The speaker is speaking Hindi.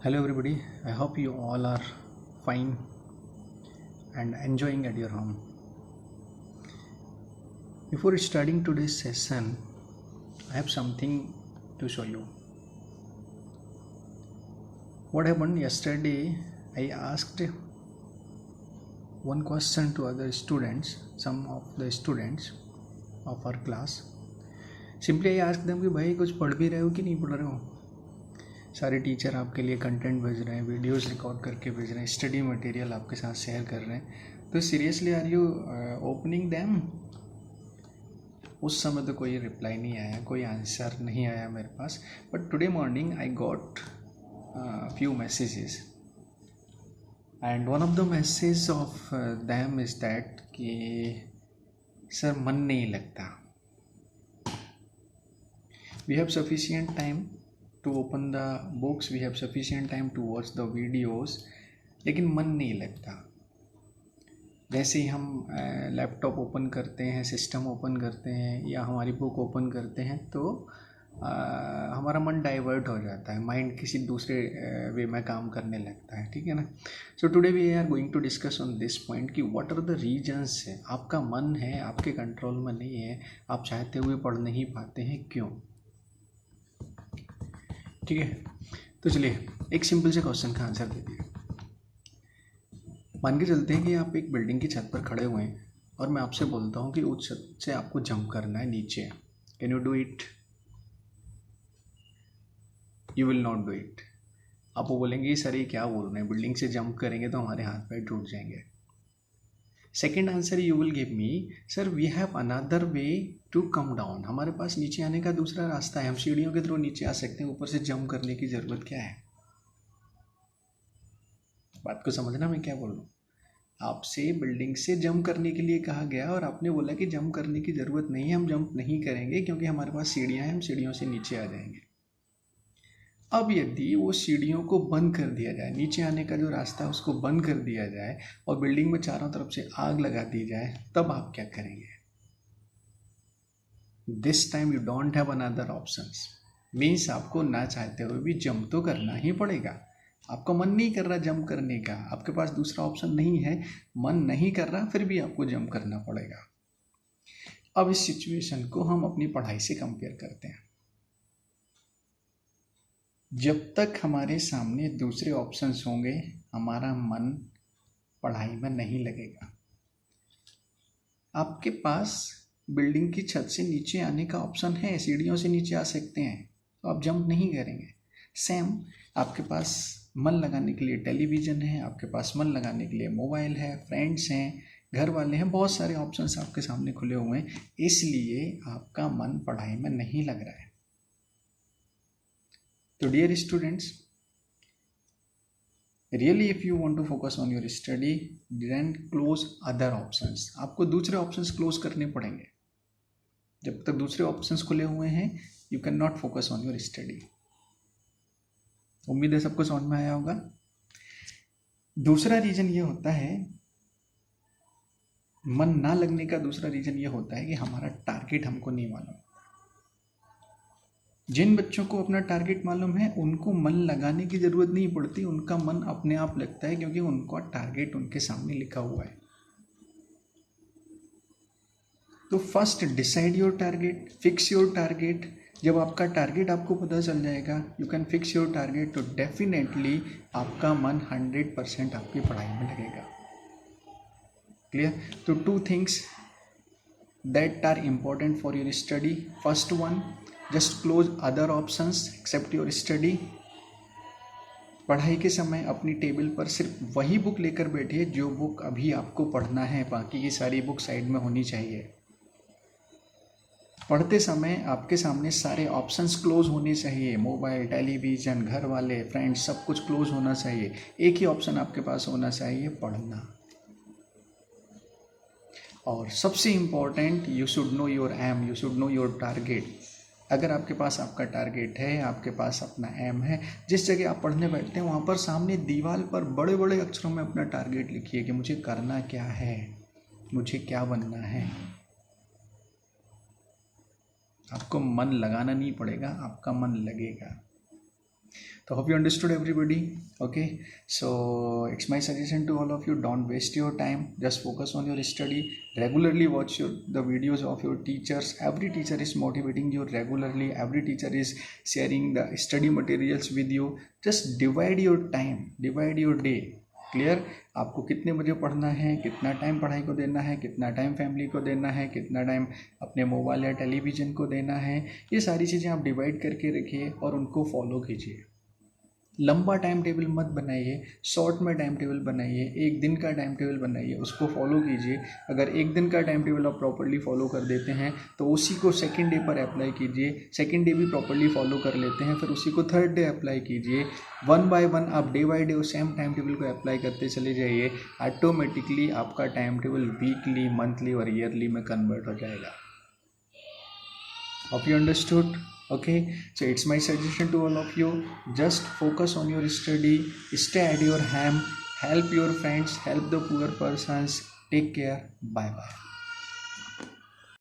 Hello, everybody. I hope you all are fine and enjoying at your home. Before starting today's session, I have something to show you. What happened yesterday? I asked one question to other students, some of the students of our class. Simply I asked them कि भाई कुछ पढ़ भी रहे हो कि नहीं पढ़ रहे हो. सारे टीचर आपके लिए कंटेंट भेज रहे हैं, वीडियोस रिकॉर्ड करके भेज रहे हैं, स्टडी मटेरियल आपके साथ शेयर कर रहे हैं. तो seriously are you opening them? उस समय तो कोई रिप्लाई नहीं आया, कोई आंसर नहीं आया मेरे पास. But today morning I got few messages and one of the message of them is that कि सर मन नहीं लगता. We have sufficient time to open the books, we have sufficient time to watch the videos, लेकिन मन नहीं लगता. जैसे ही हम लैपटॉप ओपन करते हैं, सिस्टम ओपन करते हैं या हमारी बुक ओपन करते हैं तो हमारा मन डाइवर्ट हो जाता है, माइंड किसी दूसरे वे में काम करने लगता है. ठीक है ना. So today we are going to discuss on this point कि व्हाट आर द रीजन्स है. आपका मन है, आपके कंट्रोल में नहीं है, आप चाहते हुए पढ़ नहीं पाते हैं, क्यों? ठीक है. तो चलिए एक सिंपल से क्वेश्चन का आंसर देते हैं. मान के चलते हैं कि आप एक बिल्डिंग की छत पर खड़े हुए हैं और मैं आपसे बोलता हूँ कि उस छत से आपको जंप करना है नीचे. Can you do it? You will not do it. आप वो बोलेंगे सर ये क्या बोल रहे हैं, बिल्डिंग से जंप करेंगे तो हमारे हाथ पैर टूट जाएंगे. Second answer you will give me, sir we have another way to come down. हमारे पास नीचे आने का दूसरा रास्ता है, हम सीढ़ियों के थ्रू नीचे आ सकते हैं, ऊपर से जंप करने की ज़रूरत क्या है? बात को समझना मैं क्या बोल रहा हूँ. आपसे बिल्डिंग से जंप करने के लिए कहा गया और आपने बोला कि जंप करने की ज़रूरत नहीं है, हम जंप नहीं करेंगे क्योंकि हमारे पास सीढ़ियाँ हैं, हम सीढ़ियों से नीचे आ जाएंगे. अब यदि वो सीढ़ियों को बंद कर दिया जाए, नीचे आने का जो रास्ता है उसको बंद कर दिया जाए और बिल्डिंग में चारों तरफ से आग लगा दी जाए, तब आप क्या करेंगे? This time you don't have another options. Means आपको ना चाहते हुए भी जंप तो करना ही पड़ेगा. आपका मन नहीं कर रहा जंप करने का, आपके पास दूसरा ऑप्शन नहीं है, मन नहीं कर रहा, फिर भी आपको जंप करना पड़ेगा. अब इस सिचुएशन को हम अपनी पढ़ाई से कंपेयर करते हैं. जब तक हमारे सामने दूसरे ऑप्शंस होंगे हमारा मन पढ़ाई में नहीं लगेगा. आपके पास बिल्डिंग की छत से नीचे आने का ऑप्शन है, सीढ़ियों से नीचे आ सकते हैं, तो आप जंप नहीं करेंगे. सेम आपके पास मन लगाने के लिए टेलीविज़न है, आपके पास मन लगाने के लिए मोबाइल है, फ्रेंड्स हैं, घर वाले हैं, बहुत सारे ऑप्शंस आपके सामने खुले हुए हैं, इसलिए आपका मन पढ़ाई में नहीं लग रहा है. तो dear students, really if you want to focus on your study then close other options. आपको दूसरे ऑप्शंस क्लोज करने पड़ेंगे. जब तक दूसरे ऑप्शंस खुले हुए हैं you can not focus on your study. उम्मीद है सबको समझ में आया होगा. दूसरा रीजन ये होता है, मन ना लगने का दूसरा रीजन ये होता है कि हमारा टारगेट हमको नहीं मालूम. जिन बच्चों को अपना टारगेट मालूम है उनको मन लगाने की ज़रूरत नहीं पड़ती, उनका मन अपने आप लगता है क्योंकि उनका टारगेट उनके सामने लिखा हुआ है. तो first decide your target, fix your target. जब आपका टारगेट आपको पता चल जाएगा, you can fix your target, तो डेफिनेटली आपका मन 100% आपकी पढ़ाई में लगेगा. क्लियर? तो two things that are important for your study. First one, just close other options except your study. पढ़ाई के समय अपनी टेबल पर सिर्फ वही बुक लेकर बैठिए जो बुक अभी आपको पढ़ना है, बाकी की सारी बुक साइड में होनी चाहिए. पढ़ते समय आपके सामने सारे ऑप्शंस क्लोज होने चाहिए, मोबाइल, टेलीविज़न, घर वाले, फ्रेंड्स, सब कुछ क्लोज होना चाहिए. एक ही ऑप्शन आपके पास होना चाहिए, पढ़ना. और सबसे important, you should know your aim, you should know your target. अगर आपके पास आपका टारगेट है, आपके पास अपना एम है, जिस जगह आप पढ़ने बैठते हैं वहाँ पर सामने दीवार पर बड़े बड़े अक्षरों में अपना टारगेट लिखिए कि मुझे करना क्या है, मुझे क्या बनना है. आपको मन लगाना नहीं पड़ेगा, आपका मन लगेगा. So hope you understood everybody. Okay, so it's my suggestion to all of you, don't waste your time, just focus on your study. Regularly watch the videos of your teachers. Every teacher is motivating you regularly, every teacher is sharing the study materials with you. Just divide your time, divide your day. Clear, आपको कितने बजे पढ़ना है, कितना टाइम पढ़ाई को देना है, कितना टाइम फैमिली को देना है, कितना टाइम अपने मोबाइल या टेलीविज़न को देना है, ये सारी चीज़ें आप डिवाइड करके रखिए और उनको फॉलो कीजिए। लंबा टाइम टेबल मत बनाइए, शॉर्ट में टाइम टेबल बनाइए, एक दिन का टाइम टेबल बनाइए, उसको फॉलो कीजिए। अगर एक दिन का टाइम टेबल आप प्रॉपर्ली फॉलो कर देते हैं तो उसी को सेकंड डे पर अप्लाई कीजिए, सेकंड डे भी प्रॉपर्ली फॉलो कर लेते हैं, फिर उसी को थर्ड डे अप्लाई कीजिए। वन बाय वन आप डे बाय डे उस सेम टाइम टेबल को अप्लाई करते चले जाइए। ऑटोमेटिकली आपका टाइम टेबल वीकली, मंथली और ईयरली में कन्वर्ट हो जाएगा। Hope you understood. Okay, so it's my suggestion to all of you, just focus on your study, stay at your home, help your friends, help the poor persons. Take care. Bye bye.